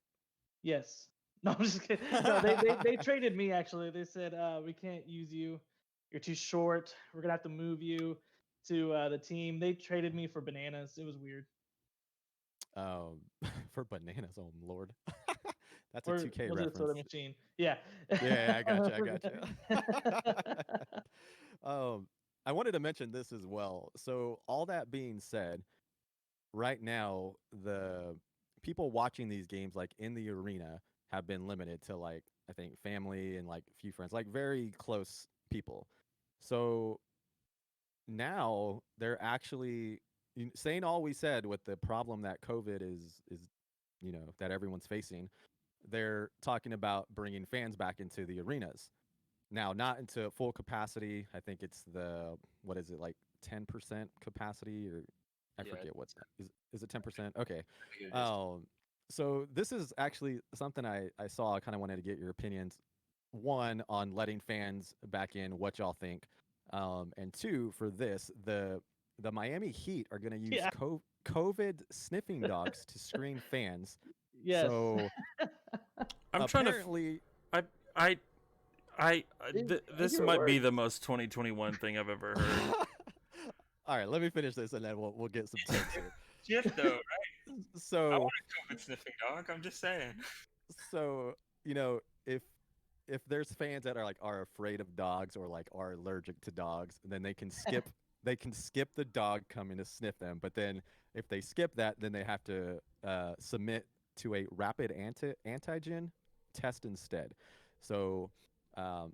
Yes. No, I'm just kidding. No, they traded me actually. They said we can't use you. You're too short. We're gonna have to move you to the team. They traded me for bananas. It was weird. For bananas, oh lord. That's Or a 2K was it a reference. soda machine? Yeah. Yeah, I gotcha. I wanted to mention this as well. So all that being said, right now the people watching these games like in the arena have been limited to like I think family and like a few friends, like very close people. So now they're actually saying all we said with the problem that COVID is that everyone's facing. They're talking about bringing fans back into the arenas. Now, not into full capacity. I think it's the what is it like 10% capacity or I Yeah, forget what's is it 10%? Okay. I think it is. So this is actually something I saw. I kind of wanted to get your opinions. One on letting fans back in, what y'all think, and two for this the Miami Heat are going to use Yeah. COVID sniffing dogs to screen fans. Yes. So I'm trying to. apparently, This Your might be words. the most 2021 thing I've ever heard. all right, let me finish this and then we'll get some tips here. Shift though, right? I So want a COVID sniffing dog. I'm just saying. so if there's fans that are like are afraid of dogs or like are allergic to dogs, then they can skip the dog coming to sniff them. But then if they skip that, then they have to submit to a rapid antigen test instead. So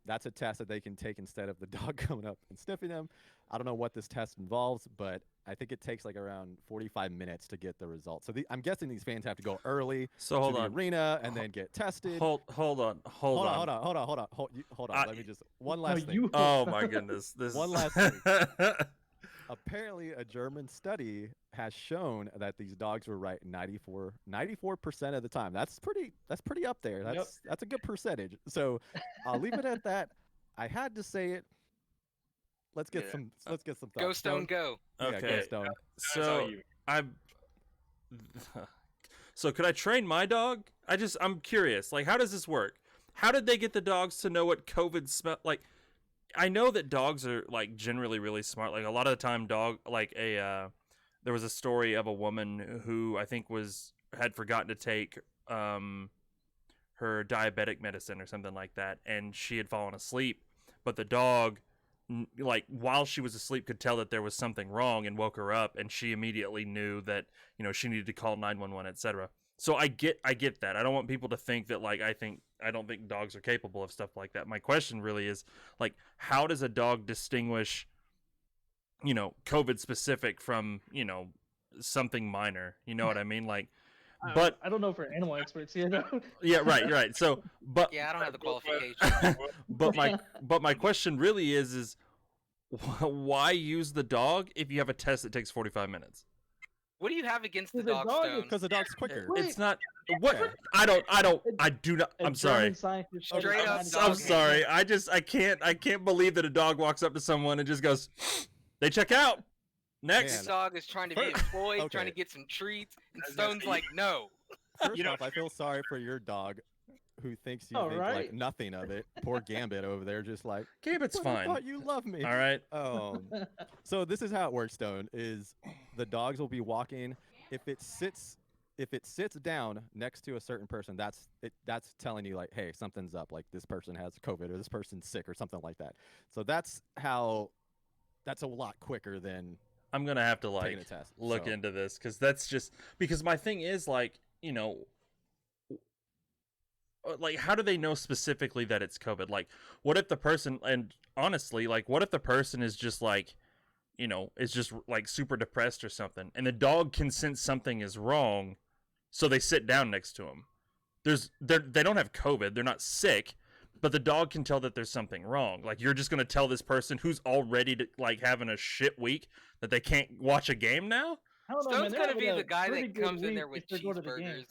that's a test that they can take instead of the dog coming up and sniffing them. I don't know what this test involves, but I think it takes like around 45 minutes to get the results. So I'm guessing these fans have to go early So hold to the on. arena and then get tested. Hold on. Hold on. I- Let me just one No, last thing. you. Oh my goodness. This One last thing. Apparently, a German study has shown that these dogs were right 94% of the time. That's pretty up there. Yep. That's a good percentage. So I'll leave it at that. I had to say it. Let's get Yeah. some thoughts. Go Stone, go. Yeah, go Okay. Stone. That's all So you. I'm. So could I train my dog? I'm curious. Like, how does this work? How did they get the dogs to know what COVID smell like? I know that dogs are like generally really smart. Like a lot of the time, there was a story of a woman who I think had forgotten to take her diabetic medicine or something like that, and she had fallen asleep, but the dog like while she was asleep could tell that there was something wrong and woke her up, and she immediately knew that she needed to call 911, etc. So I get that. I don't want people to think that like I don't think dogs are capable of stuff like that. My question really is like, how does a dog distinguish COVID specific from something minor? You know what I mean? Like, but I don't know for animal experts here. No. yeah, right. So, but Yeah, I don't have the qualifications. but my question really is why use the dog if you have a test that takes 45 minutes? What do you have against the The dog, dog is Stone? Because the dog's quicker. Wait. It's not what I do not. A I'm sorry. German scientist showed Straight us up how to dog I'm do it. sorry. I can't believe that a dog walks up to someone and just goes, they check out. Next. This dog is trying to be First- employed, trying to okay. get some treats, and I was gonna Stone's say, like, no. First off, I feel sorry for your dog, who thinks you Oh, think like right. nothing of it. Poor Gambit over there, just like Gambit's "But I fine. thought you love me. All right. So this is how it works, Stone. Is the dogs will be walking. If it sits down next to a certain person, that's telling you like, hey, something's up. Like this person has COVID or this person's sick or something like that. So that's a lot quicker than I'm gonna have to taking like a test. look So, into this because my thing is like like how do they know specifically that it's COVID? Like what if the person, and honestly, like what if the person is just like is just like super depressed or something, and the dog can sense something is wrong, so they sit down next to him. They don't have COVID, they're not sick, but the dog can tell that there's something wrong. Like, you're just gonna tell this person who's already like having a shit week that they can't watch a game now? I don't know, Stone's man. gonna be the guy that comes in there with cheeseburgers.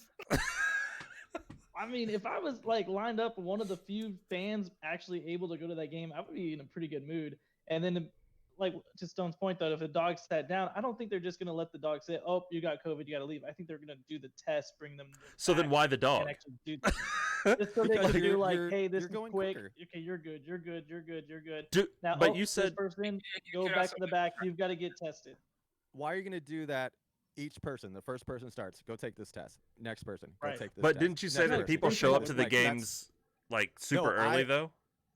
I mean, if I was like lined up one of the few fans actually able to go to that game, I would be in a pretty good mood. And then, like to Stone's point though, if the dog sat down, I don't think they're just gonna let the dog say, "Oh, you got COVID, you got to leave." I think they're gonna do the test, bring them. So then why the and dog? actually do just so they Because can do like, you're- "Hey, this you're is going quick. quicker. Okay, you're good. You're good. You're good. You're good." Do, Now, but oh, you said this person, You go could back also to the do back. You've got to get tested. Why are you going to do that? Each person, the first person starts, go take this test. Next person, go Right. take this but test. didn't you say Next that person, people go show take up this. to the Like, that's- games like super No, early though?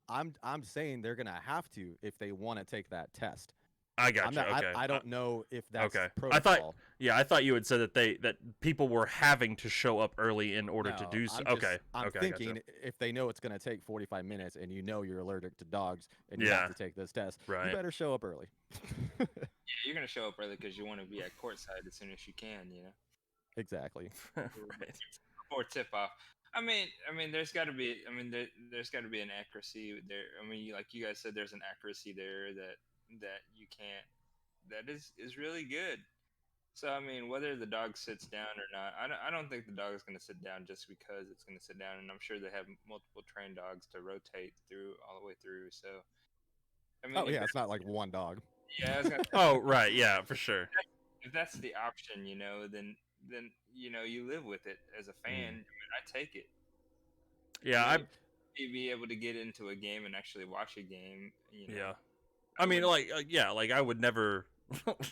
I'm saying they're gonna have to if they want to take that test. I got I'm you. not, Okay. I don't know if that's okay. protocol. I thought you had said that people were having to show up early in order to No, do so. I'm just- Okay. I'm okay, thinking gotcha. if they know it's gonna take 45 minutes and you know you're allergic to dogs and you Yeah. have to take this test, Right. you better show up early. Yeah, you're gonna show up early because you want to be at courtside as soon as you can. You know, Exactly. Right. before tip off. I mean, there's got to be. There's got to be an accuracy there. I mean, like you guys said, there's an accuracy there that you can't. That is really good. So I mean, whether the dog sits down or not, I don't think the dog is going to sit down just because it's going to sit down. And I'm sure they have multiple trained dogs to rotate through all the way through. So I mean, Oh yeah, it's not like one dog. yeah. I was gonna, Oh, right. Yeah, for sure. if that's the option, then you live with it as a fan. I mean, I take it. Yeah, I Be able to get into a game and actually watch a game. yeah. I mean, like like I would never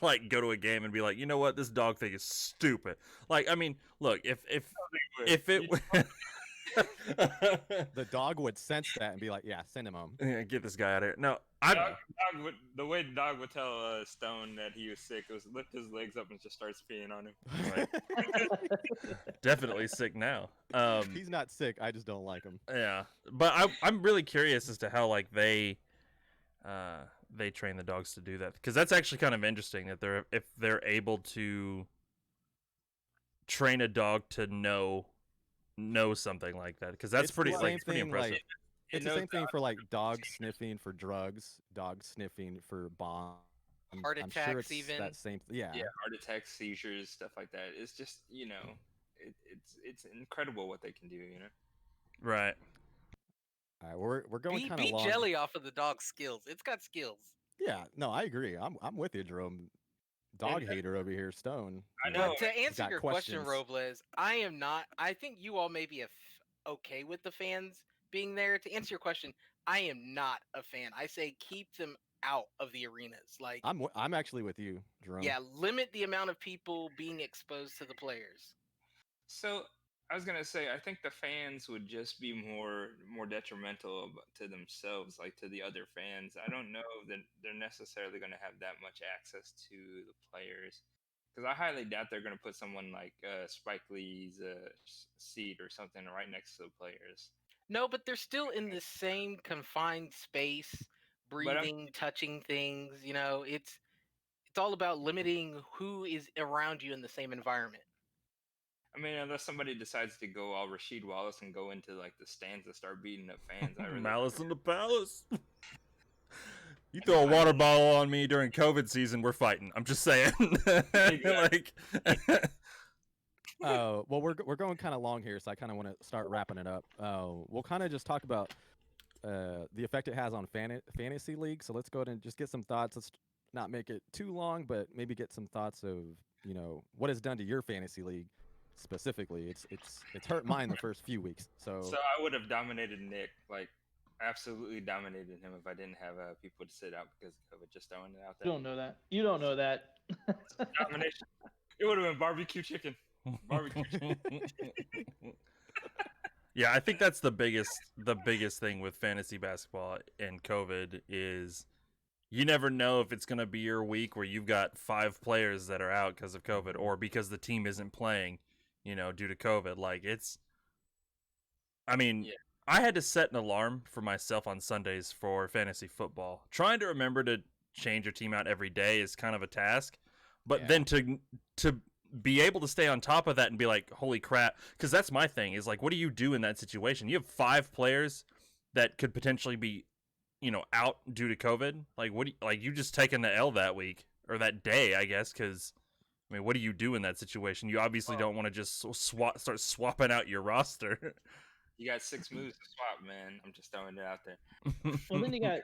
like go to a game and be like, you know what, this dog thing is stupid. Like, I mean, look, if it The dog would sense that and be like, "Yeah, send him home." yeah, get this guy out of here. No, I The way the dog would tell Stone that he was sick was lift his legs up and just starts peeing on him. definitely sick now. He's not sick. I just don't like him. Yeah, but I'm really curious as to how like they train the dogs to do that, because that's actually kind of interesting that if they're able to train a dog to know something like that, because that's It's the pretty same like pretty thing, impressive. like, it's the same thing for like dogs sniffing for drugs, dogs sniffing for bombs. Heart I'm sure attacks it's even. that same. Yeah. Yeah, heart attacks, seizures, stuff like that. It's just it's incredible what they can do. Right. All right, we're going kind of Beat long. Jelly off of the dog's skills. It's got skills. Yeah, no, I agree. I'm with you, Jerome. Dog And- hater over here, Stone. I You know. But to answer got your question, questions. Robles, I am not. I think you all may be okay with the fans being there. To answer your question, I am not a fan. I say keep them out of the arenas. Like, I'm actually with you, Jerome. yeah, limit the amount of people being exposed to the players. So I was gonna say, I think the fans would just be more detrimental to themselves, like to the other fans. I don't know that they're necessarily going to have that much access to the players, because I highly doubt they're going to put someone like Spike Lee's seat or something right next to the players. No, but they're still in the same confined space, breathing, touching things. You know, it's all about limiting who is around you in the same environment. I mean, unless somebody decides to go all Rasheed Wallace and go into like the stands and start beating up fans, I really Malice in the Palace. You throw a water bottle on me during COVID season, we're fighting. I'm just saying. Like, Well, we're going kind of long here, so I kind of want to start wrapping it up. We'll kind of just talk about the effect it has on fantasy league. So let's go ahead and just get some thoughts. Let's not make it too long, but maybe get some thoughts of what it's done to your fantasy league specifically. It's hurt mine the first few weeks. So I would have dominated Nick, like absolutely dominated him if I didn't have people to sit out because of COVID. Just throwing it out You there. don't know that. You don't know that. Domination. It would have been barbecue chicken. Barbecue chicken. yeah, I think that's the biggest thing with fantasy basketball and COVID is you never know if it's going to be your week where you've got 5 players that are out because of COVID or because the team isn't playing, due to COVID. Like Yeah. I had to set an alarm for myself on Sundays for fantasy football. Trying to remember to change your team out every day is kind of a task, but Yeah. then to be able to stay on top of that and be like, holy crap, because that's my thing is like, what do you do in that situation? You have 5 players that could potentially be, out due to COVID? Like, you just taking the L that week or that day, I guess, because I mean, what do you do in that situation? You obviously don't want to just start swapping out your roster. You got 6 moves to swap, man. I'm just throwing it out there. Well, then you got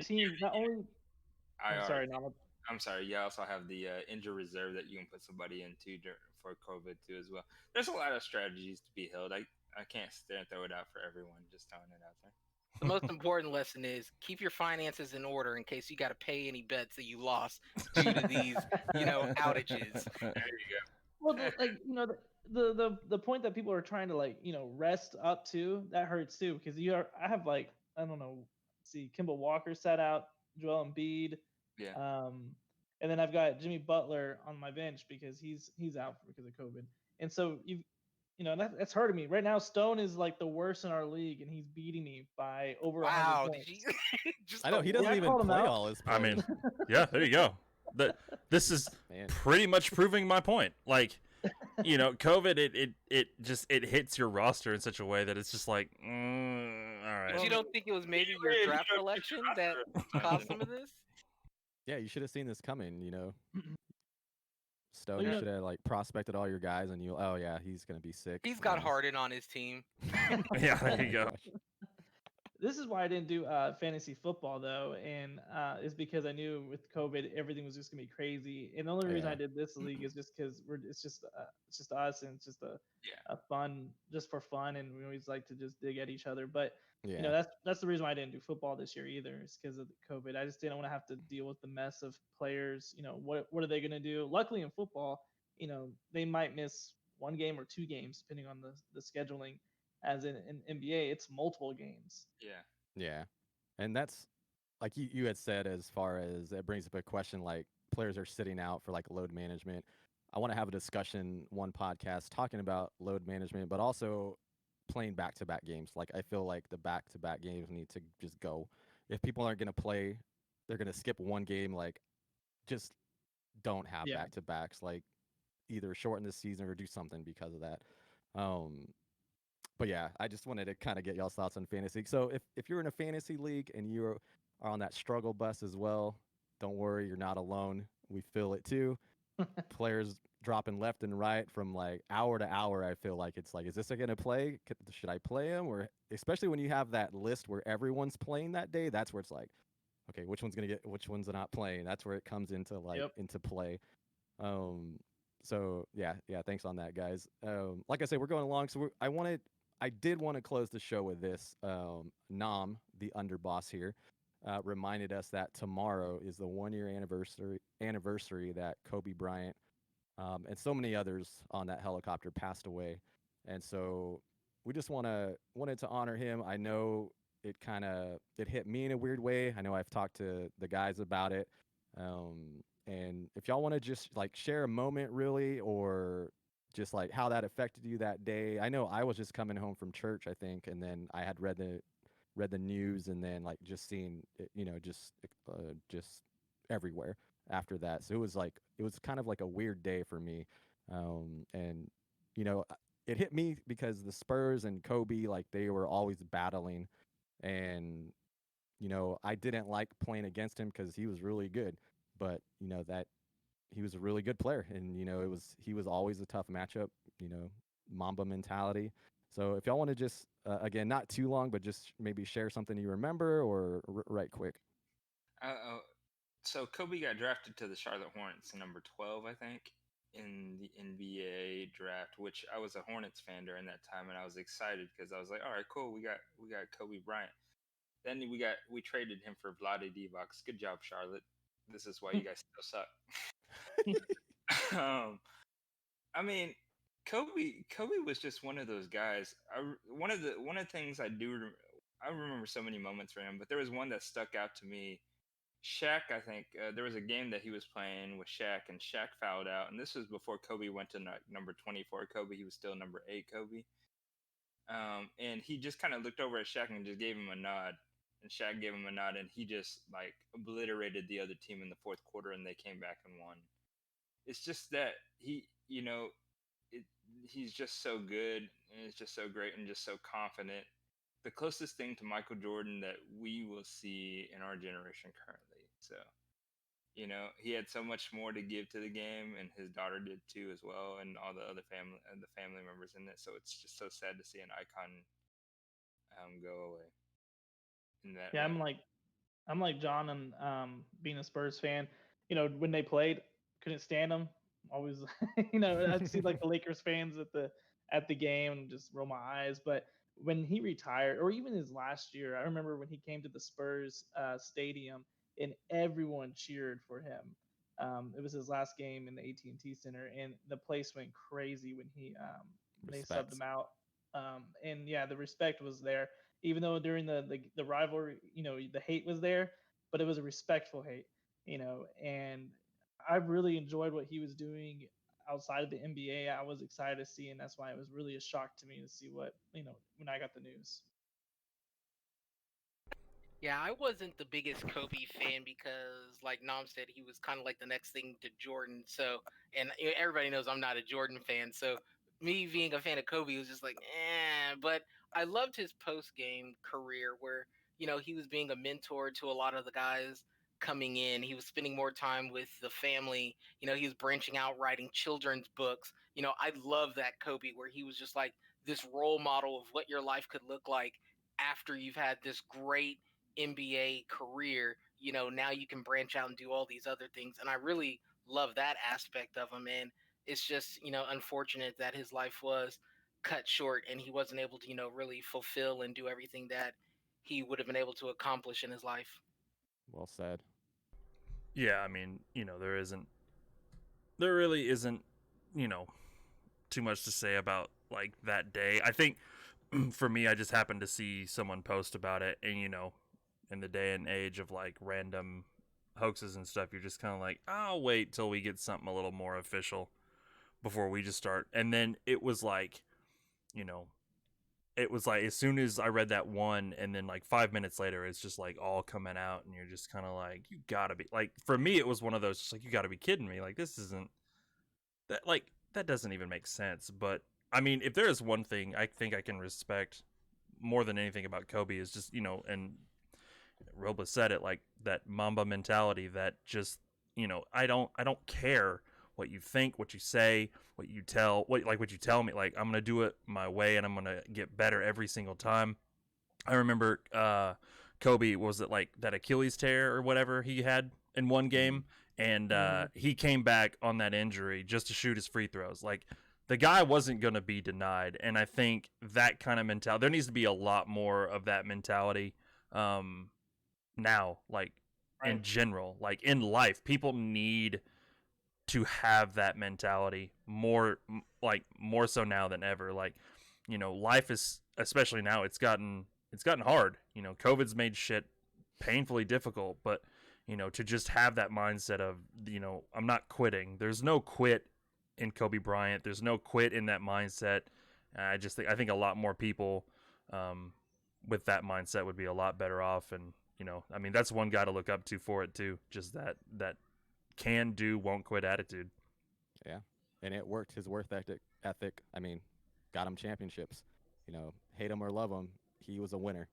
teams not only. I'm IR. sorry, Nama. I'm sorry. You also have the injury reserve that you can put somebody into for COVID too as well. There's a lot of strategies to be held. I can't stand and throw it out for everyone. Just throwing it out there. The most important lesson is keep your finances in order in case you got to pay any bets that you lost due to these, outages. There you go. Well, the point that people are trying to rest up to, that hurts too, because I have I don't know, see, Kimball Walker sat out, Joel Embiid, Yeah. and then I've got Jimmy Butler on my bench because he's out because of COVID, and so that's hurting me right now. Stone is like the worst in our league, and he's beating me by over 100 Wow, points. did you? I know he doesn't I even called him play out. all his I players. mean, yeah, there you go. This is Man. pretty much proving my point. Like, COVID, it hits your roster in such a way that it's just like, all right. But you don't think it was maybe your draft selection that caused some of this? Yeah, you should have seen this coming. Stone, Well, you should have prospected all your guys, and oh yeah, he's gonna be sick. He's got Harden on his team. Yeah, there you go. This is why I didn't do fantasy football though, and is because I knew with COVID everything was just gonna be crazy. And the only reason Yeah. I did this league is just because it's just us, and it's just a fun, just for fun, and we always like to just dig at each other. But Yeah. that's the reason why I didn't do football this year either, is because of the COVID. I just didn't want to have to deal with the mess of players. What are they gonna do? Luckily in football, they might miss one game or 2 games depending on the scheduling. As in NBA, it's multiple games. Yeah. Yeah. And that's like you had said, as far as it brings up a question, like players are sitting out for like load management. I want to have a discussion, one podcast talking about load management, but also playing back-to-back games. Like I feel like the back-to-back games need to just go. If people aren't going to play, they're going to skip one game. Like just don't have Yeah. back-to-backs. Like either shorten the season or do something because of that. But yeah, I just wanted to kind of get y'all's thoughts on fantasy. So if you're in a fantasy league and you are on that struggle bus as well, don't worry, you're not alone. We feel it too. Players dropping left and right from like hour to hour. I feel like it's like, is this going to play? Should I play him? Or especially when you have that list where everyone's playing that day, that's where it's like, okay, which one's going to get, which one's not playing? That's where it comes into into play. So yeah, thanks on that, guys. Like I said, we're going along. So I did want to close the show with this. Nam, the underboss here, reminded us that tomorrow is the 1 year anniversary that Kobe Bryant and so many others on that helicopter passed away, and so we just wanted to honor him. I know it hit me in a weird way. I know I've talked to the guys about it, and if y'all want to just like share a moment, really, or just like how that affected you that day. I know I was just coming home from church, I think, and then I had read the news, and then like just seeing it, just everywhere after that. So it was kind of like a weird day for me, and you know it hit me because the Spurs and Kobe, like they were always battling, and I didn't like playing against him because he was really good, but that he was a really good player, and he was always a tough matchup, Mamba mentality. So if y'all want to just again, not too long, but just maybe share something you remember or right quick. So Kobe got drafted to the Charlotte Hornets, number 12, I think, in the NBA draft. Which I was a Hornets fan during that time, and I was excited because I was like, all right, cool, we got Kobe Bryant. Then we traded him for Vlade Divac. Good job, Charlotte. This is why you guys still suck. I mean, Kobe was just one of those guys. One of the things I remember so many moments for him, but there was one that stuck out to me. Shaq, I think there was a game that he was playing with Shaq, and Shaq fouled out, and this was before Kobe went to number 24. Kobe, he was still number 8. Kobe, and he just kind of looked over at Shaq and just gave him a nod, and Shaq gave him a nod, and he just like obliterated the other team in the fourth quarter, and they came back and won. It's just that he's just so good, and it's just so great, and just so confident. the closest thing to Michael Jordan that we will see in our generation currently. So, he had so much more to give to the game, and his daughter did too as well, and all the other family members in it. So it's just so sad to see an icon go away in that Yeah, manner. I'm like John, and being a Spurs fan, when they played, couldn't stand them. Always, I'd see like the Lakers fans at the game and just roll my eyes. But when he retired, or even his last year, I remember when he came to the Spurs stadium and everyone cheered for him. It was his last game in the AT&T Center, and the place went crazy when they subbed Respect. him out. And yeah, the respect was there, even though during the rivalry, the hate was there, but it was a respectful hate, and I really enjoyed what he was doing outside of the NBA. I was excited to see, and that's why it was really a shock to me to see what, when I got the news. Yeah, I wasn't the biggest Kobe fan because, like Nam said, he was kind of like the next thing to Jordan. So, and everybody knows I'm not a Jordan fan. So, me being a fan of Kobe was just like, eh. But I loved his post game career where, he was being a mentor to a lot of the guys coming in. He was spending more time with the family. He was branching out, writing children's books. I love that Kobe where he was just like this role model of what your life could look like after you've had this great NBA career, now you can branch out and do all these other things. And I really love that aspect of him. And it's just, unfortunate that his life was cut short and he wasn't able to, really fulfill and do everything that he would have been able to accomplish in his life. Well said. Yeah, I mean, there really isn't, too much to say about like that day. I think for me, I just happened to see someone post about it, and in the day and age of like random hoaxes and stuff, you're just kind of like, I'll wait till we get something a little more official before we just start. And then it was like, you know, it was like as soon as I read that one, and then like 5 minutes later, it's just like all coming out, and you're just kind of like, you gotta be like, for me, it was one of those, just like, you gotta be kidding me, like this isn't that, like that doesn't even make sense. But I mean, if there is one thing I think I can respect more than anything about Kobe is just, and Robles said it, like that Mamba mentality that just, I don't care what you think, what you say, what you tell, what you tell me, like I'm gonna do it my way and I'm gonna get better every single time. I remember Kobe, was it like that Achilles tear or whatever he had in one game, and he came back on that injury just to shoot his free throws. Like the guy wasn't going to be denied, and I think that kind of mentality, there needs to be a lot more of that mentality now, like in Right. general, like in life, people need to have that mentality more, like more so now than ever. Like, life is, especially now, it's gotten hard. COVID's made shit painfully difficult, but to just have that mindset of, I'm not quitting. There's no quit in Kobe Bryant. There's no quit in that mindset. I think a lot more people with that mindset would be a lot better off. And I mean, that's one guy to look up to for it too. Just that can do, won't quit attitude. Yeah, and it worked. His worth ethic. I mean, got him championships. Hate him or love him, he was a winner.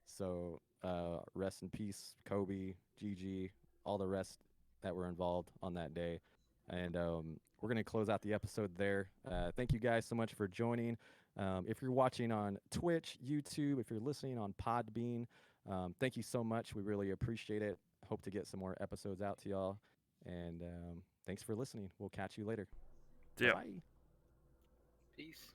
So rest in peace, Kobe, Gigi, all the rest that were involved on that day. And we're going to close out the episode there. Thank you guys so much for joining. If you're watching on Twitch, YouTube, if you're listening on Podbean, thank you so much. We really appreciate it. Hope to get some more episodes out to y'all. And thanks for listening. We'll catch you later. Yeah. Bye. Peace.